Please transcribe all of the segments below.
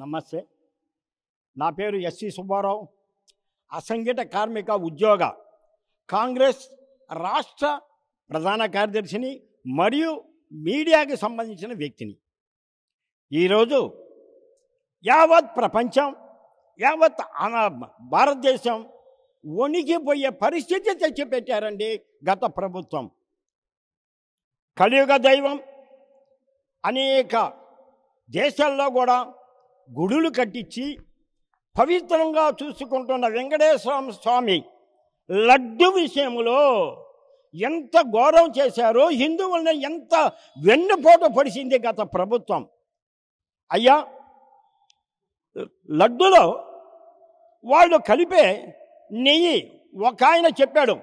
నమస్తే. నా పేరు ఎస్సి సుబ్బారావు. అసంఘటిత కార్మిక ఉద్యోగ కాంగ్రెస్ రాష్ట్ర ప్రధాన కార్యదర్శిని మరియు మీడియాకి సంబంధించిన వ్యక్తిని. ఈరోజు యావత్ ప్రపంచం, యావత్ భారతదేశం వణికిపోయే పరిస్థితి తెచ్చిపెట్టారండి గత ప్రభుత్వం. కలియుగ దైవం అనేక దేశాల్లో కూడా గుడులు కట్టించి పవిత్రంగా చూసుకుంటున్న వెంకటేశ్వర స్వామి లడ్డు విషయంలో ఎంత గౌరవం చేశారో, హిందువులను ఎంత వెన్నుపోటు పొడిచింది గత ప్రభుత్వం. అయ్యా, లడ్డులో వాళ్ళు కలిపే నెయ్యి ఒక ఆయన చెప్పాడు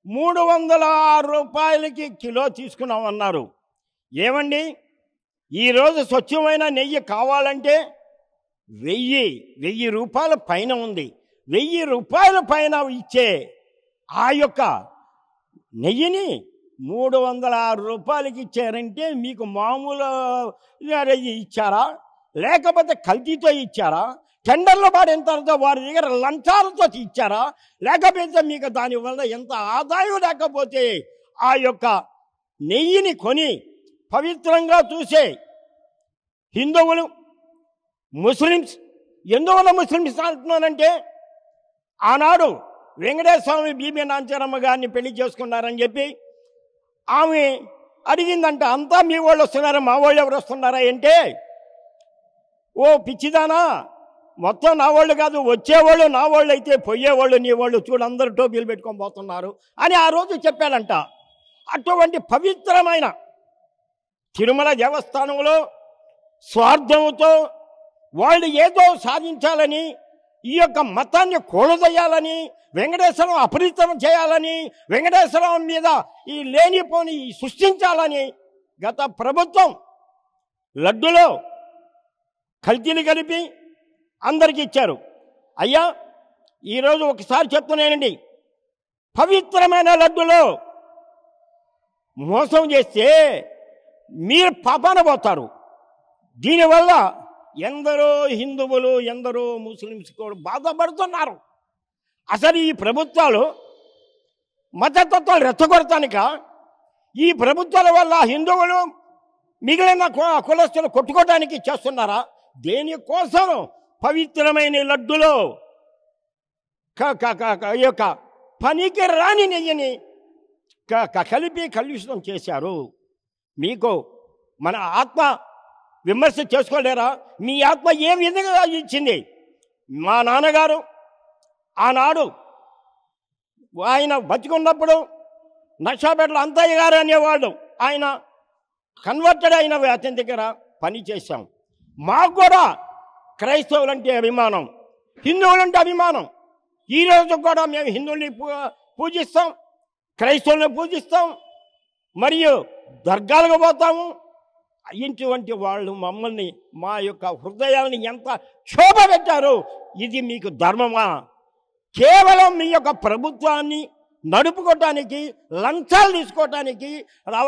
306 రూపాయలకి కిలో తీసుకున్నామన్నారు. ఏమండి, ఈరోజు స్వచ్ఛమైన నెయ్యి కావాలంటే 1000 రూపాయల పైన ఉంది. 1000 రూపాయల పైన ఇచ్చే ఆ యొక్క నెయ్యిని 306 రూపాయలకి ఇచ్చారంటే మీకు మామూలు ఇచ్చారా, లేకపోతే కల్తీతో ఇచ్చారా, టెండర్లు పాడిన తర్వాత వారి దగ్గర లంచాలతో ఇచ్చారా, లేకపోతే మీకు దానివల్ల ఎంత ఆదాయం లేకపోతే ఆ యొక్క నెయ్యిని కొని పవిత్రంగా చూసే హిందువులు, ముస్లిమ్స్, ఎందువల్ల ముస్లిమ్స్ అంటున్నానంటే ఆనాడు వెంకటేశ్వర స్వామి బీబీ నాంచారమ్మ గారిని పెళ్లి చేసుకున్నారని చెప్పి ఆమె అడిగిందంట, అంతా మీ వాళ్ళు వస్తున్నారా, మా వాళ్ళు ఎవరు వస్తున్నారా అంటే, ఓ పిచ్చిదానా, మొత్తం నా వాళ్ళు కాదు, వచ్చేవాళ్ళు నా వాళ్ళు అయితే పోయేవాళ్ళు నీ వాళ్ళు, చూడు అందరూ టోపీలు పెట్టుకొని పోతున్నారు అని ఆ రోజు చెప్పాడంట. అటువంటి పవిత్రమైన తిరుమల దేవస్థానంలో స్వార్థంతో వాళ్ళు ఏదో సాధించాలని, ఈ యొక్క మతాన్ని కూలదయ్యాలని, వెంకటేశ్వరం అపరితం చేయాలని, వెంకటేశ్వరం మీద ఈ లేనిపోని సృష్టించాలని గత ప్రభుత్వం లడ్డులో కల్తీలు కలిపి అందరికీ ఇచ్చారు. అయ్యా, ఈరోజు ఒకసారి చెప్తున్నానండి, పవిత్రమైన లడ్డులో మోసం చేస్తే మీరు పాపాన పోతారు. దీనివల్ల ఎందరో హిందువులు, ఎందరో ముస్లిమ్స్ కూడా బాధపడుతున్నారు. అసలు ఈ ప్రభుత్వాలు మతతత్వాలు రెచ్చగొడతానిక, ఈ ప్రభుత్వాల వల్ల హిందువులు మిగిలిన కులస్తులు కొట్టుకోవడానికి చేస్తున్నారా? దేనికోసం పవిత్రమైన లడ్డులో యొక్క పనికి రాని నెయ్యిని కలిపి కలుషితం చేశారు. మీకు మన ఆత్మ విమర్శ చేసుకోలేరా? మీ ఆత్మ ఏ విధంగా ఇచ్చింది? మా నాన్నగారు ఆనాడు ఆయన బతికున్నప్పుడు నక్షాపేటలో అంతయ్య గారు అనేవాళ్ళు, ఆయన కన్వర్టెడ్ అయిన అతని దగ్గర పని చేశాం. మాకు కూడా క్రైస్తవులంటే అభిమానం, హిందువులంటే అభిమానం. ఈరోజు కూడా మేము హిందువుల్ని పూజిస్తాం, క్రైస్తవుల్ని పూజిస్తాం, మరియు దర్గాలకు పోతాము. ఇటువంటి వాళ్ళు మమ్మల్ని, మా యొక్క హృదయాలను ఎంత క్షోభ పెట్టారు. ఇది మీకు ధర్మమా? కేవలం మీ యొక్క ప్రభుత్వాన్ని నడుపుకోవటానికి, లంచాలు తీసుకోవటానికి,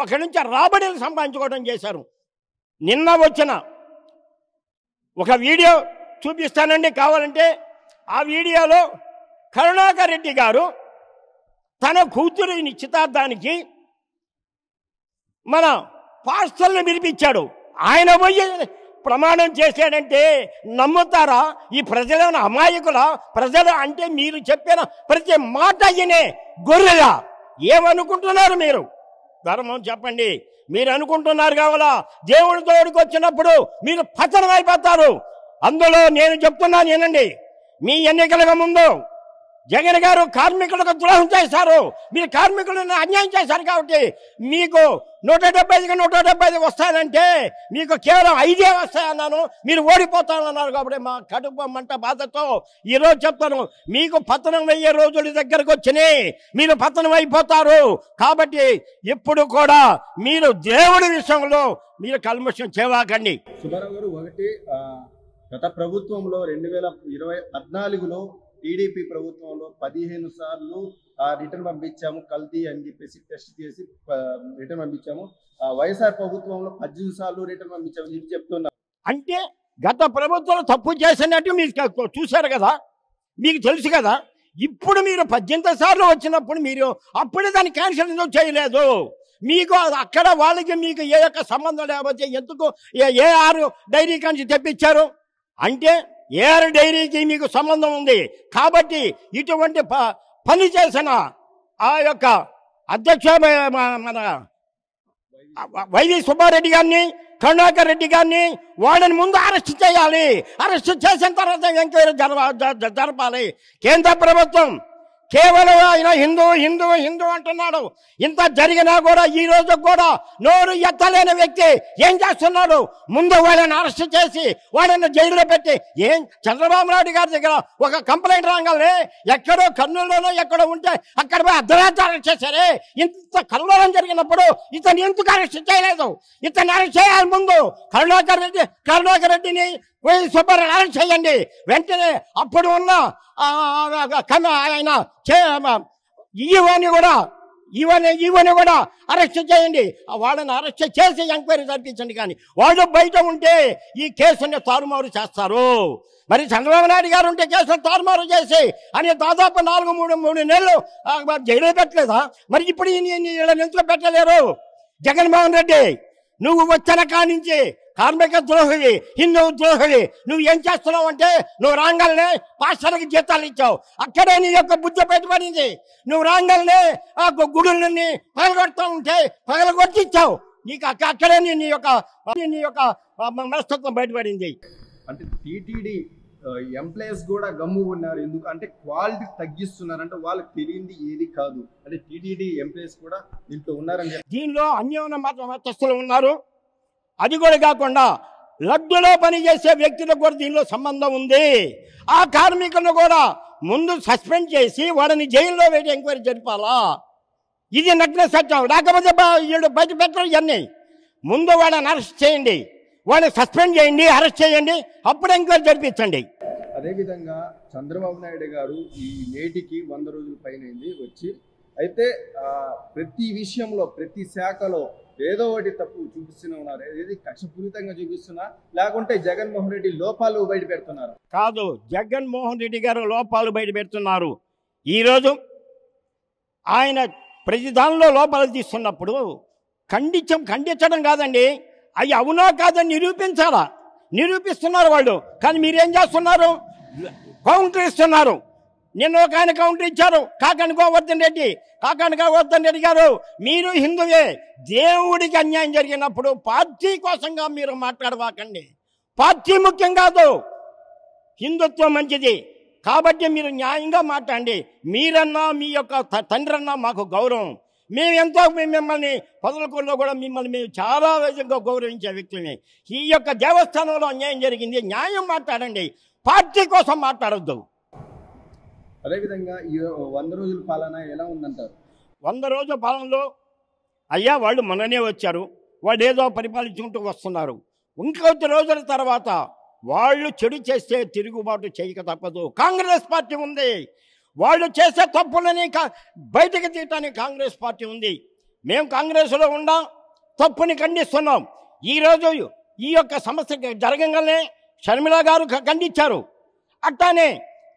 అక్కడి నుంచి రాబడిని సంపాదించుకోవడం చేశారు. నిన్న వచ్చిన ఒక వీడియో చూపిస్తానండి కావాలంటే. ఆ వీడియోలో కరుణాకర్ రెడ్డి గారు తన కూతురి నిశ్చితార్థానికి మన పాస్టర్ని పిలిపించాడు. ఆయన పోయి ప్రమాణం చేశాడంటే నమ్ముతారా? ఈ ప్రజలను అమాయకుల ప్రజలు అంటే మీరు చెప్పిన ప్రతి మాట అయినే గొర్రెలా? ఏమనుకుంటున్నారు మీరు? ధర్మం చెప్పండి. మీరు అనుకుంటున్నారు కావాలా దేవుడి తోడికి వచ్చినప్పుడు మీరు పతనం అయిపోతారు. అందులో నేను చెప్తున్నాను వినండి. మీ ఎన్నికలకు ముందు జగన్ గారు కార్మికులకు ద్రోహం చేశారు. మీరు కార్మికులను అన్యాయం చేశారు కాబట్టి మీకు 175కి 175 వస్తానంటే మీకు కేవలం 5 వస్తాయన్నాను. మీరు ఓడిపోతానన్నారు కాబట్టి మా కడుపు మంట బాధతో ఈరోజు చెప్తాను, మీకు పతనం అయ్యే రోజుల దగ్గరకు వచ్చినాయి, మీరు పతనం అయిపోతారు. కాబట్టి ఇప్పుడు కూడా మీరు దేవుడి విషయంలో మీరు కల్మషం చేయకండి. సుబ్బారావు గారు, ఒకటి గత ప్రభుత్వంలో 2014లో టీడీపీ ప్రభుత్వంలో 15 సార్లు రిటర్న్ పంపించాము కల్తీ అని చెప్పేసి టెస్ట్ చేసి రిటర్న్ పంపించాము. వైఎస్ఆర్ ప్రభుత్వంలో 18 సార్లు రిటర్న్ పంపించాము. ఇది చెప్తున్నారు. అంటే గత ప్రభుత్వం తప్పు చేసినట్టు మీరు చూశారు కదా, మీకు తెలుసు కదా. ఇప్పుడు మీరు 18 సార్లు వచ్చినప్పుడు మీరు అప్పుడే దాన్ని క్యాన్సిల్ ఎందుకు చేయలేదు? మీకు అక్కడ వాళ్ళకి మీకు ఏ యొక్క సంబంధం లేకపోతే ఎందుకు ఏఆర్ డైరీ నుంచి తెప్పించారు? అంటే ఏఆర్ డైరీకి మీకు సంబంధం ఉంది కాబట్టి ఇటువంటి పని చేసిన ఆ యొక్క అధ్యక్ష మన వైవి సుబ్బారెడ్డి గారిని, కరుణాకర్ రెడ్డి గారిని వాళ్ళని ముందు అరెస్ట్ చేయాలి. అరెస్ట్ చేసిన తర్వాత ఎంక్వైరీ జరపాలి. కేంద్ర ప్రభుత్వం కేవలం ఆయన హిందూ హిందూ హిందూ అంటున్నాడు. ఇంత జరిగినా కూడా ఈ రోజు కూడా నోరు ఎత్తలేని వ్యక్తి ఏం చేస్తున్నాడు? ముందు వాళ్ళని అరెస్ట్ చేసి వాళ్ళని జైల్లో పెట్టి ఏం చంద్రబాబు నాయుడు గారి దగ్గర ఒక కంప్లైంట్ రాగానే ఎక్కడో కర్నూలులోనో ఎక్కడో ఉంటే అక్కడ పోయి అర్ధరాత్రి అరెస్ట్ చేశారే. ఇంత కల్లోలం జరిగినప్పుడు ఇతను ఎందుకు అరెస్ట్ చేయలేదు? ఇతన్ని అరెస్ట్ చేయాలి. ముందు కరుణాకర్ రెడ్డిని వైవి సుబ్బారెడ్డి అరెస్ట్ చేయండి వెంటనే. అప్పుడు ఉన్న ఆయన ఈవోని కూడా అరెస్ట్ చేయండి. వాళ్ళని అరెస్ట్ చేసి ఎంక్వైరీ జరిపించండి. కానీ వాళ్ళు బయట ఉంటే ఈ కేసుని తారుమారు చేస్తారు. మరి చంద్రబాబు నాయుడు గారు ఉంటే కేసులు తారుమారు చేసి అని దాదాపు 3 నెలలు జైలు పెట్టలేదా? మరి ఇప్పుడు ఎందుకు పెట్టలేరు? జగన్మోహన్ రెడ్డి, నువ్వు వచ్చిన కానించి కార్మిక ద్రోహి, హిందూ ద్రోహి. నువ్వు ఏం చేస్తున్నావు అంటే నువ్వు రాంగల్నే పాస్టర్కి జీతాలు ఇచ్చావు. అక్కడే నీ యొక్క బుద్ధి బయటపడింది. నువ్వు రాంగల్నే ఆ గుడులని పగలగొడతా ఉంటే పగలగొట్టిచ్చావు. నీకు అక్కడే నీ యొక్క మనస్తత్వం బయటపడింది. అంటే టీటీడీ ఎంప్లాయీస్ కూడా గమ్ము ఉన్నారు. ఎందుకు అంటే క్వాలిటీ తగ్గిస్తున్నారు. అంటే వాళ్ళకి తెలియంది ఏది కాదు. అంటే టీటీడీ ఎంప్లాయీస్ కూడా దీంట్లో ఉన్నారని. దీనిలో అన్యోన్య మతస్థులు ఉన్నారు. అది కూడా కాకుండా లడ్డులో పనిచేసే వ్యక్తులకు కూడా దీనిలో సంబంధం ఉంది. ఆ కార్మికులను కూడా ముందు సస్పెండ్ చేసి వాళ్ళని జైల్లో పెట్టి ఎంక్వైరీ జరిపాలా? ఇది నగ్న సత్యం. లేకపోతే వీళ్ళు బయట పెట్టరు. ఇవన్నీ ముందు వాళ్ళని అరెస్ట్ చేయండి, వాళ్ళని సస్పెండ్ చేయండి, అరెస్ట్ చేయండి, అప్పుడు ఎంక్వైరీ జరిపించండి. అదేవిధంగా చంద్రబాబు నాయుడు గారు ఈ నేటికి 100 రోజుల పైన వచ్చి అయితే ప్రతి విషయంలో ప్రతి శాఖలో ఏదో ఒకటి తప్పు చూపిస్తూనే ఉన్నారు. ఏది కక్షపూరితంగా చూపిస్తున్నా లేకుంటే జగన్మోహన్ రెడ్డి లోపాలు బయట పెడుతున్నారు? కాదు, జగన్మోహన్ రెడ్డి గారు లోపాలు బయట పెడుతున్నారు. ఈరోజు ఆయన ప్రతి దానిలో లోపాలు తీస్తున్నప్పుడు ఖండించడం కాదండి, అవి అవునా కాదని నిరూపించాలా. నిరూపిస్తున్నారు వాళ్ళు. కానీ మీరేం చేస్తున్నారు? కౌంటర్ ఇస్తున్నారు. నిన్న ఒక ఆయన కౌంటర్ ఇచ్చారు, కాకాని గోవర్ధన్ రెడ్డి గారు, మీరు హిందువే, దేవుడికి అన్యాయం జరిగినప్పుడు పార్టీ కోసంగా మీరు మాట్లాడవాకండి. పార్టీ ముఖ్యం కాదు, హిందుత్వం మంచిది. కాబట్టి మీరు న్యాయంగా మాట్లాడండి. మీరన్నా మీ యొక్క తండ్రి అన్నా మాకు గౌరవం. మేమెంతో మిమ్మల్ని పొదలకూరులో కూడా మిమ్మల్ని మేము చాలా విధంగా గౌరవించే వ్యక్తుల్ని. ఈ యొక్క దేవస్థానంలో అన్యాయం జరిగింది, న్యాయం మాట్లాడండి, పార్టీ కోసం మాట్లాడొద్దు. అదేవిధంగా ఈ 100 రోజుల పాలన ఎలా ఉందంటారు? 100 రోజుల పాలనలో అయ్యా వాళ్ళు మొన్ననే వచ్చారు, వాళ్ళు ఏదో పరిపాలించుకుంటూ వస్తున్నారు. ఇంకొద్ది రోజుల తర్వాత వాళ్ళు చెడు చేస్తే తిరుగుబాటు చేయక తప్పదు. కాంగ్రెస్ పార్టీ ఉంది, వాళ్ళు చేసే తప్పులని బయటకు తీయటానికి కాంగ్రెస్ పార్టీ ఉంది. మేము కాంగ్రెస్లో ఉండా తప్పుని ఖండిస్తున్నాం. ఈరోజు ఈ యొక్క సమస్య జరగంగానే షర్మిల గారు ఖండించారు, అట్లానే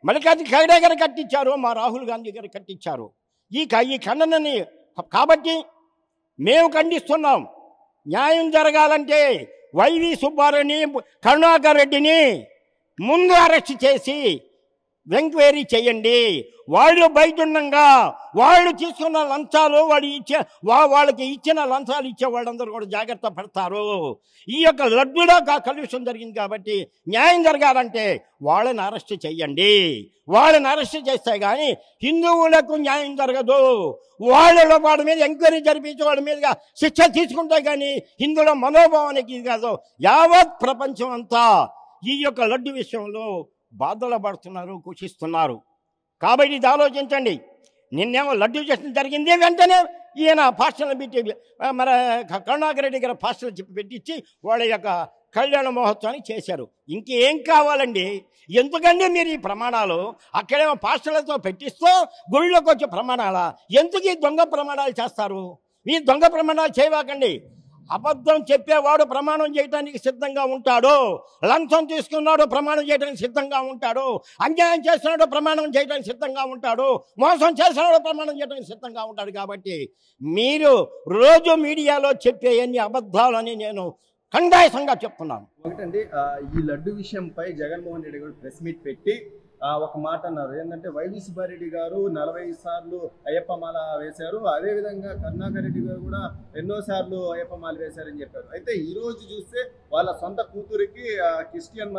మల్లికార్జున ఖర్గే గారు కట్టించారు, మా రాహుల్ గాంధీ గారు కట్టించారు. ఈ ఖండనని కాబట్టి మేము ఖండిస్తున్నాం. న్యాయం జరగాలంటే వైవి సుబ్బారెడ్డిని, కరుణాకర్ రెడ్డిని ముందు అరెస్ట్ చేసి ఎంక్వైరీ చేయండి. వాళ్ళు బయట ఉండగా వాళ్ళు తీసుకున్న లంచాలు వాళ్ళకి ఇచ్చిన లంచాలు ఇచ్చే వాళ్ళందరూ కూడా జాగ్రత్త పడతారు. ఈ యొక్క లడ్డులో కలుషం జరిగింది కాబట్టి న్యాయం జరగాలంటే వాళ్ళని అరెస్ట్ చేయండి. వాళ్ళని అరెస్ట్ చేస్తే కానీ హిందువులకు న్యాయం జరగదు. వాళ్ళ మీద ఎంక్వైరీ జరిపించి వాళ్ళ మీదుగా శిక్ష తీసుకుంటే కానీ హిందువుల మనోభావానికి కాదు. యావత్ ప్రపంచం అంతా ఈ యొక్క లడ్డు విషయంలో బాధలు పడుతున్నారు, కుషిస్తున్నారు. కాబట్టి ఇది ఆలోచించండి. నిన్నేమో లడ్డు చేసిన జరిగింది, వెంటనే ఈయన పాస్టర్లు పెట్టి మన కరుణాకర్ రెడ్డి గారు పాస్టర్లు పెట్టించి వాళ్ళ యొక్క కళ్యాణ మహోత్సవాన్ని చేశారు. ఇంకేం కావాలండి? ఎందుకండి మీరు ఈ ప్రమాణాలు? అక్కడేమో పాస్టర్లతో పెట్టిస్తూ గుళ్ళలోకి వచ్చే ప్రమాణాలా? ఎందుకు ఈ దొంగ ప్రమాణాలు చేస్తారు? ఈ దొంగ ప్రమాణాలు చేయవాకండి. అబద్ధం చెప్పేవాడు ప్రమాణం చేయడానికి సిద్ధంగా ఉంటాడు, లంచం తీసుకున్నాడు ప్రమాణం చేయడానికి సిద్ధంగా ఉంటాడు, అన్యాయం చేస్తున్నాడు ప్రమాణం చేయడానికి సిద్ధంగా ఉంటాడు, మోసం చేస్తున్నాడు ప్రమాణం చేయడానికి సిద్ధంగా ఉంటాడు. కాబట్టి మీరు రోజు మీడియాలో చెప్పే ఎన్ని అబద్ధాలని నేను ఖండాయసంగా చెప్తున్నాను. ఒకటండి, ఈ లడ్డు విషయంపై జగన్మోహన్ రెడ్డి గారు ప్రెస్ మీట్ పెట్టి ఒక మాట అన్నారు. ఏంటంటే వైవి సుబ్బారెడ్డి గారు 40 సార్లు అయ్యప్ప మాల వేశారు, అదేవిధంగా కరుణాకర్ రెడ్డి గారు కూడా ఎన్నో సార్లు అయ్యప్ప మాల వేశారని చెప్పారు. అయితే ఈ రోజు చూస్తే వాళ్ళ సొంత కూతురికి క్రిస్టియన్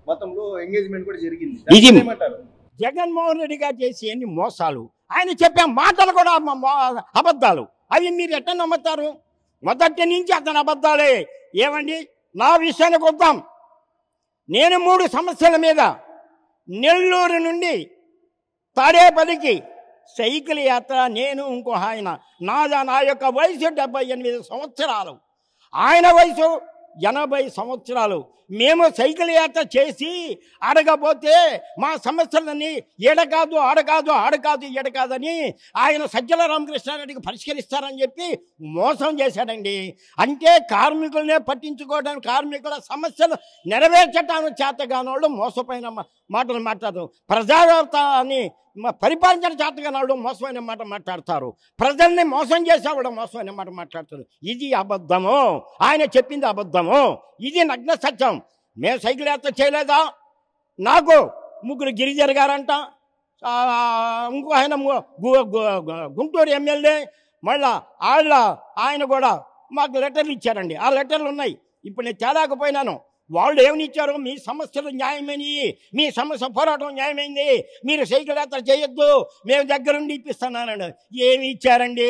మతంలో ఎంగేజ్మెంట్ కూడా జరిగింది. ఏమంటారు? జగన్మోహన్ రెడ్డి గారు చేసి ఎన్ని మోసాలు, ఆయన చెప్పే మాటలు కూడా అబద్ధాలు. అవి మీరు ఎట్లా నమ్ముతారు? మొదటి నుంచి అతను అబద్ధాలే. ఏమండి, నా విషయానికి వద్దాం. నేను 3 సమస్యల మీద నెల్లూరు నుండి తాడేపల్లికి సైకిల్ యాత్ర, నేను ఇంకో ఆయన, నా యొక్క వయసు 78 సంవత్సరాలు, ఆయన వయసు 80 సంవత్సరాలు. మేము సైకిల్ యాత్ర చేసి అడగబోతే మా సమస్యలన్నీ ఎడకాదు ఆడకాదు ఎడకాదని ఆయన సజ్జల రామకృష్ణారెడ్డికి పరిష్కరిస్తారని చెప్పి మోసం చేశాడండి. అంటే కార్మికులనే పట్టించుకోవడానికి, కార్మికుల సమస్యలు నెరవేర్చడానికి చేతగానోళ్ళు మోసపోయిన మాటలు మాట్లాడతారు. ప్రజావ్యవస్థని పరిపాలించిన చేతగానోళ్ళు మోసమైన మాట మాట్లాడతారు. ప్రజల్ని మోసం చేసేవాడు మోసమైన మాట మాట్లాడతారు. ఇది అబద్ధము, ఆయన చెప్పింది అబద్ధము, ఇది నగ్న సత్యం. మేము సైకిల్ యాత్ర చేయలేదా? నాకు 3 గిరిజన గారంట, ఇంకో ఆయన గుంటూరు ఎమ్మెల్యే, మళ్ళా ఆయన కూడా మాకు లెటర్లు ఇచ్చారండి. ఆ లెటర్లు ఉన్నాయి. ఇప్పుడు నేను తేలేకపోయినాను. వాళ్ళు ఏమని ఇచ్చారు? మీ సమస్యలు న్యాయమైనవి, మీ సమస్య పోరాటం న్యాయమైంది, మీరు సైకిల్ యాత్ర చేయొద్దు, మేము దగ్గరుండి ఇప్పిస్తున్నానండి. ఏమి ఇచ్చారండి?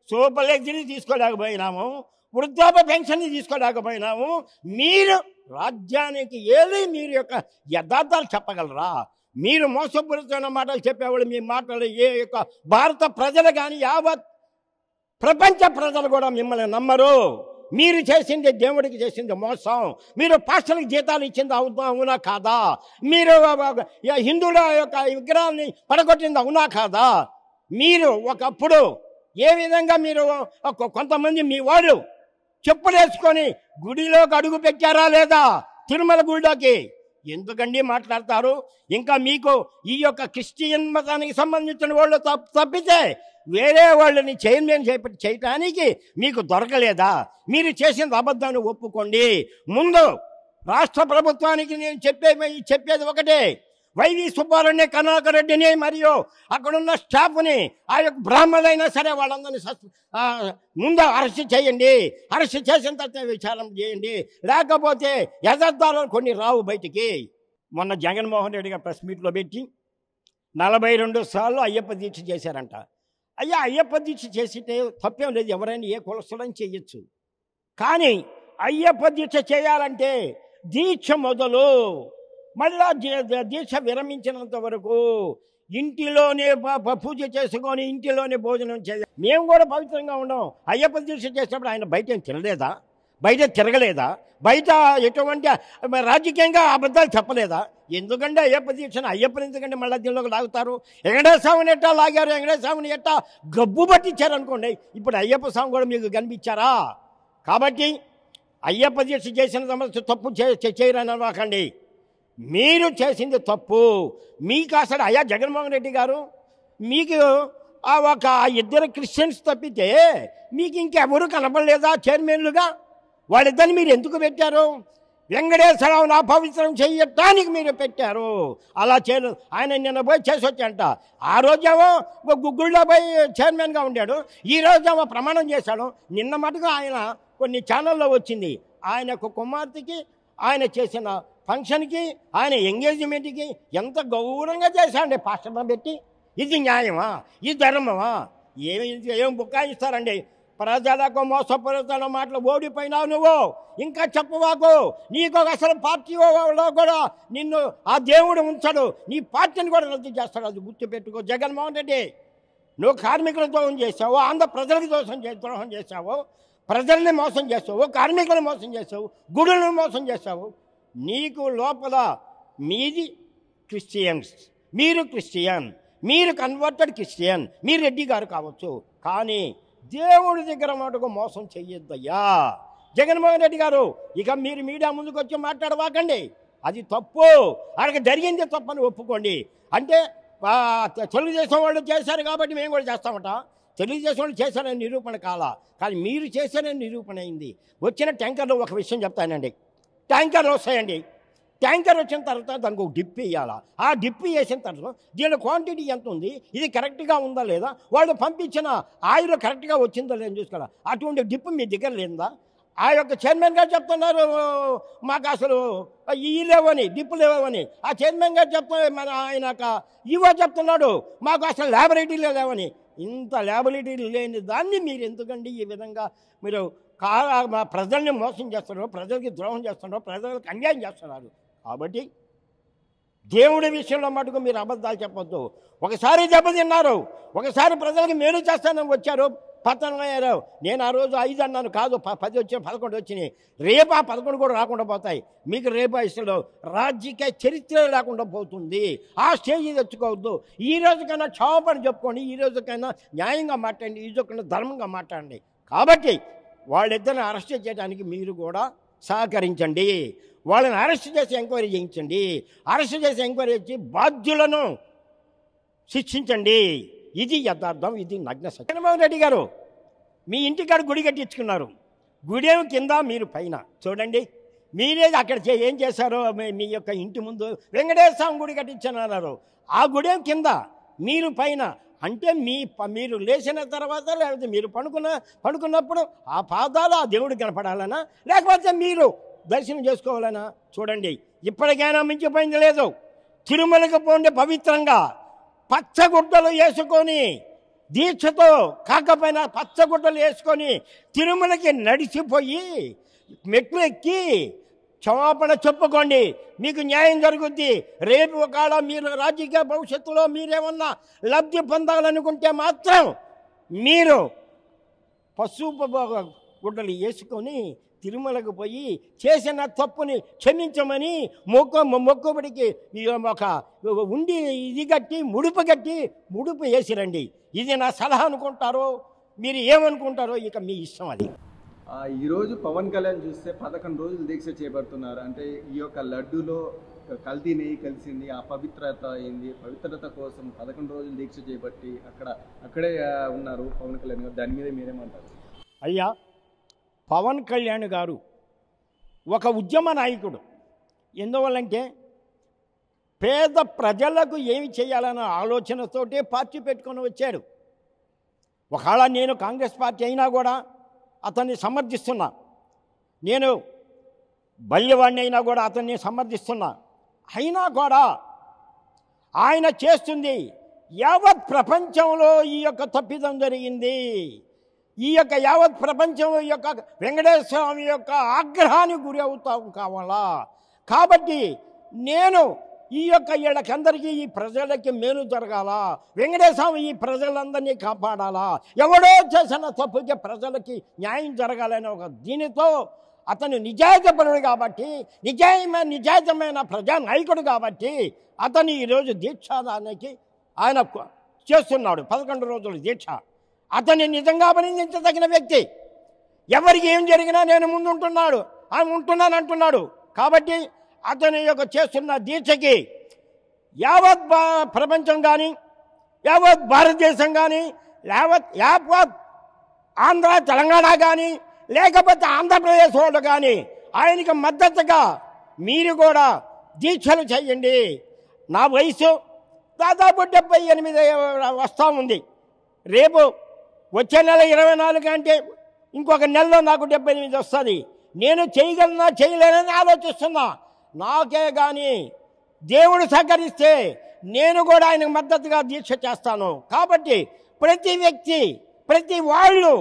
సూపర్ లగ్జరీ తీసుకోలేకపోయినాము, వృద్ధాప్య పెన్షన్ తీసుకోలేకపోయినాము. మీరు రాజ్యానికి ఏది మీరు యొక్క యథార్థాలు చెప్పగలరా? మీరు మోసపూరితమైన మాటలు చెప్పేవాళ్ళు మీ మాటలు ఏ యొక్క భారత ప్రజలు కానీ యావత్ ప్రపంచ ప్రజలు కూడా మిమ్మల్ని నమ్మరు. మీరు చేసింది దేవుడికి చేసింది మోసం. మీరు పాస్టర్లకు జీతాలు ఇచ్చింది అవునా కాదా? మీరు హిందువుల యొక్క విగ్రహాన్ని పడగొట్టింది అవునా కాదా? మీరు ఒకప్పుడు ఏ విధంగా మీరు కొంతమంది మీ వాళ్ళు చెప్పులు వేసుకొని గుడిలోకి అడుగు పెట్టారా లేదా? తిరుమల గుడిలోకి ఎందుకండి మాట్లాడతారు? ఇంకా మీకు ఈ యొక్క క్రిస్టియన్ మతానికి సంబంధించిన వాళ్ళు తప్పితే వేరే వాళ్ళని చైర్మన్ చేయటానికి మీకు దొరకలేదా? మీరు చేసిన అబద్ధాన్ని ఒప్పుకోండి. ముందు రాష్ట్ర ప్రభుత్వానికి నేను చెప్పేది ఒకటే, వైవి సుబ్బారెడ్డిని, కరుణాకర్ రెడ్డిని మరియు అక్కడున్న స్టాఫ్ని, ఆ యొక్క బ్రాహ్మణులైనా సరే వాళ్ళందరినీ ముందు అరెస్ట్ చేయండి. అరెస్ట్ చేసిన తర్వాత విచారణ చేయండి. లేకపోతే యథార్థాలు కొన్ని రావు బయటికి. మొన్న జగన్మోహన్ రెడ్డి గారు ప్రెస్ మీట్లో పెట్టి 42 సార్లు అయ్యప్ప దీక్ష చేశారంట. అయ్యా, అయ్యప్ప దీక్ష చేసితే తప్పేం లేదు, ఎవరైనా ఏ కులస్తులని చేయొచ్చు. కానీ అయ్యప్ప దీక్ష చేయాలంటే దీక్ష మొదలు మళ్ళా దీక్ష విరమించినంత వరకు ఇంటిలోనే పూజ చేసుకొని ఇంటిలోనే భోజనం చేయాలి. మేము కూడా పవిత్రంగా ఉన్నాం. అయ్యప్ప దీక్ష చేసినప్పుడు ఆయన బయట ఏం తినలేదా? బయట తిరగలేదా? బయట ఎటువంటి రాజకీయంగా అబద్ధాలు చెప్పలేదా? ఎందుకంటే అయ్యప్ప దీక్షను అయ్యప్పని ఎందుకంటే మళ్ళీ దీనిలోకి లాగుతారు? వెంకటేశ్వరుని ఎట్టా లాగారు, వెంకటేశ్వరుని ఎట్టా గబ్బు పట్టించారనుకోండి. ఇప్పుడు అయ్యప్ప స్వామి కూడా మీకు కనిపించారా? కాబట్టి అయ్యప్ప దీక్ష చేసిన సమస్య తప్పు చేయరని అనకండి. మీరు చేసింది తప్పు. మీకు అసలు అయ్యా జగన్మోహన్ రెడ్డి గారు, మీకు ఒక 2 క్రిస్టియన్స్ తప్పితే మీకు ఇంకెవరు కనపడలేదా చైర్మన్లుగా? వాళ్ళిద్దరిని మీరు ఎందుకు పెట్టారు? వెంకటేశ్వరరావును అపవిత్రం చేయటానికి మీరు పెట్టారు. అలా చేయలేదు. ఆయన నిన్న పోయి చేసి వచ్చాయంట. ఆ రోజేమో గుగ్గుళ్ళో పోయి చైర్మన్గా ఉండాడు, ఈ రోజేమో ప్రమాణం చేశాడు. నిన్న మటుకు ఆయన కొన్ని ఛానల్లో వచ్చింది, ఆయన ఒక కుమార్తెకి ఆయన చేసిన ఫంక్షన్కి, ఆయన ఎంగేజ్మెంట్కి ఎంత గౌరవంగా చేశాడండి పాస్టర్ని పెట్టి. ఇది న్యాయమా? ఇది ధర్మమా? ఏం బుక్కాయిస్తారండి? ప్రజలకు మోసపూరితమైన మాటలు ఓడిపోయినావు నువ్వు. ఇంకా చెప్పవాకు. నీకు అసలు పార్టీలో కూడా నిన్ను ఆ దేవుడు ఉంచాడు, నీ పార్టీని కూడా రద్దు చేస్తాడు. అది గుర్తుపెట్టుకో జగన్మోహన్ రెడ్డి. నువ్వు కార్మికుల ద్రోహం చేసావు, ఆంధ్ర ప్రజలకు ద్రోహం చేసావు, ప్రజల్ని మోసం చేసావు, కార్మికులను మోసం చేసావు, గుడులను మోసం చేసావు. నీకు లోపల మీది క్రిస్టియన్స్, మీరు క్రిస్టియన్, మీరు కన్వర్టెడ్ క్రిస్టియన్, మీరు రెడ్డి గారు కావచ్చు, కానీ దేవుడి దగ్గర మటుకు మోసం చెయ్యొద్దయ్యా. జగన్మోహన్ రెడ్డి గారు, ఇక మీరు మీడియా ముందుకు వచ్చి మాట్లాడవాకండి, అది తప్పు. ఆయనకు జరిగింది తప్పని ఒప్పుకోండి. అంటే తెలుగుదేశం వాళ్ళు చేశారు కాబట్టి మేము కూడా చేస్తామట. తెలుగుదేశం వాళ్ళు చేశారని నిరూపణ కాలా, కానీ మీరు చేశారని నిరూపణ అయింది. వచ్చిన ట్యాంకర్లో ఒక విషయం చెప్తానండి. ట్యాంకర్లు వస్తాయండి, ట్యాంకర్ వచ్చిన తర్వాత దానికి ఒక డిప్ వేయాలా. ఆ డిప్ వేసిన తర్వాత దీని క్వాంటిటీ ఎంత ఉంది, ఇది కరెక్ట్గా ఉందా లేదా, వాళ్ళు పంపించిన ఆయిల్ కరెక్ట్గా వచ్చిందా లేదని చూసుకోవాలి. అటువంటి డిప్ మీ దగ్గర లేదా? ఆ యొక్క చైర్మన్ గారు చెప్తున్నారు మాకు అసలు ఈ లేవని, డిప్పు లేవని. ఆ చైర్మన్ గారు మన ఆయన ఈవో చెప్తున్నాడు మాకు అసలు ల్యాబొరేటరీలే లేవని. ఇంత ల్యాబొరేటరీలు లేని దాన్ని మీరు ఎందుకండి ఈ విధంగా మీరు ప్రజల్ని మోసం చేస్తున్నారు, ప్రజలకి ద్రోహం చేస్తున్నారు, ప్రజలకు అన్యాయం చేస్తున్నారు. కాబట్టి దేవుడి విషయంలో మటుకు మీరు అబద్ధాలు చెప్పొద్దు. ఒకసారి దెబ్బతిన్నారు, ఒకసారి ప్రజలకు మేలు చేస్తానని వచ్చారు, పతనమయ్యారు. నేను ఆ రోజు 5 అన్నాను, కాదు 10 వచ్చి 11 వచ్చినాయి. రేపు ఆ 11 కూడా రాకుండా పోతాయి. మీకు రేపు అసలు రాజకీయ చరిత్ర లేకుండా పోతుంది. ఆ స్టేజ్ తెచ్చుకోవద్దు. ఈ రోజుకైనా క్షమాపణ చెప్పుకోండి, ఈ రోజుకైనా న్యాయంగా మాట్లాడండి, ఈ రోజుకైనా ధర్మంగా మాట్లాడండి. కాబట్టి వాళ్ళిద్దరిని అరెస్ట్ చేయడానికి మీరు కూడా సహకరించండి. వాళ్ళని అరెస్ట్ చేసి ఎంక్వైరీ చేయించండి. అరెస్ట్ చేసి ఎంక్వైరీ చేసి బాధ్యులను శిక్షించండి. ఇది యథార్థం, ఇది నగ్న సత్యం. జగన్మోహన్ రెడ్డి గారు మీ ఇంటికాడ గుడి కట్టించుకున్నారు. గుడేం కింద, మీరు పైన. చూడండి మీరే అక్కడ ఏం చేశారో. మీ యొక్క ఇంటి ముందు వెంకటేశ్వర స్వామి గుడి కట్టించానన్నారు. ఆ గుడేం కింద, మీరు పైన. అంటే మీరు లేచిన తర్వాత, లేకపోతే మీరు పడుకున్నప్పుడు ఆ పాదాలు ఆ దేవుడికి కనపడాలనా, లేకపోతే మీరు దర్శనం చేసుకోవాలనా? చూడండి, ఇప్పటికైనా మించిపోయింది లేదు. తిరుమలకు పోండి పవిత్రంగా, పచ్చగుడ్డలు వేసుకొని, దీక్షతో కాకపోయినా పచ్చగుడ్డలు వేసుకొని తిరుమలకి నడిచిపోయి మెట్లు ఎక్కి క్షమాపణ చెప్పుకోండి, మీకు న్యాయం జరుగుద్ది. రేపు ఒకవేళ మీరు రాజకీయ భవిష్యత్తులో మీరేమన్నా లబ్ధి పొందాలనుకుంటే మాత్రం మీరు పసుపు గుడ్డలు వేసుకొని తిరుమలకు పోయి చేసిన తప్పుని క్షమించమని మొక్కుబడికి ఒక ఉండి ఇది కట్టి ముడుపు వేసిరండి. ఇది నా సలహా అనుకుంటారో మీరు ఏమనుకుంటారో ఇక మీ ఇష్టం. అది ఈరోజు పవన్ కళ్యాణ్ చూస్తే 11 రోజులు దీక్ష చేపడుతున్నారు. అంటే ఈ యొక్క లడ్డూలో కల్తీ నెయ్యి కలిసింది, ఆ పవిత్రత అయింది. పవిత్రత కోసం 11 రోజులు దీక్ష చేపట్టి అక్కడే ఉన్నారు పవన్ కళ్యాణ్ గారు. దాని మీద మీరేమంటారు? అయ్యా, పవన్ కళ్యాణ్ గారు ఒక ఉద్యమ నాయకుడు. ఎందువల్లంటే పేద ప్రజలకు ఏమి చేయాలన్న ఆలోచనతోటే పార్టీ పెట్టుకొని వచ్చాడు. ఒకవేళ నేను కాంగ్రెస్ పార్టీ అయినా కూడా అతన్ని సమర్థిస్తున్నా, నేను బల్యవాణ్ణి అయినా కూడా అతన్ని సమర్థిస్తున్నా. అయినా కూడా ఆయన చేస్తుంది యావత్ ప్రపంచంలో ఈ యొక్క తప్పిదం జరిగింది. ఈ యొక్క యావత్ ప్రపంచం యొక్క వెంకటేశ్వర స్వామి యొక్క ఆగ్రహానికి గురి అవుతాం కావాలా. కాబట్టి నేను ఈ యొక్క వీళ్ళకందరికీ, ఈ ప్రజలకి మేలు జరగాల, వెంకటేశ్వర స్వామి ఈ ప్రజలందరినీ కాపాడాలా, ఎవడో చేసిన తప్పుకి ప్రజలకి న్యాయం జరగాలని ఒక దీనితో అతను నిజాయితీపరుడు కాబట్టి, నిజాయితీమైన ప్రజా నాయకుడు కాబట్టి అతను ఈరోజు దీక్షాదానికి ఆయన చేస్తున్నాడు. 11 రోజుల దీక్ష. అతన్ని నిజంగా అభినందించదగిన వ్యక్తి. ఎవరికి ఏం జరిగినా నేను ముందుంటున్నాను అంటున్నాడు. కాబట్టి అతని యొక్క చేస్తున్న దీక్షకి యావత్ ప్రపంచం కానీ, యావత్ భారతదేశం కానీ, యావత్ ఆంధ్ర తెలంగాణ కానీ, లేకపోతే ఆంధ్రప్రదేశ్ వాళ్ళు కానీ ఆయనకి మద్దతుగా మీరు కూడా దీక్షలు చేయండి. నా వయసు దాదాపు 78 వస్తూ ఉంది. రేపు వచ్చే నెల 24 అంటే ఇంకొక నెలలో నాకు 78 వస్తుంది. నేను చేయగలనా చేయలేనని ఆలోచిస్తున్నా. నాకే కానీ దేవుడు సహకరిస్తే నేను కూడా ఆయనకు మద్దతుగా దీక్ష చేస్తాను. కాబట్టి ప్రతి వ్యక్తి, ప్రతి వాళ్ళు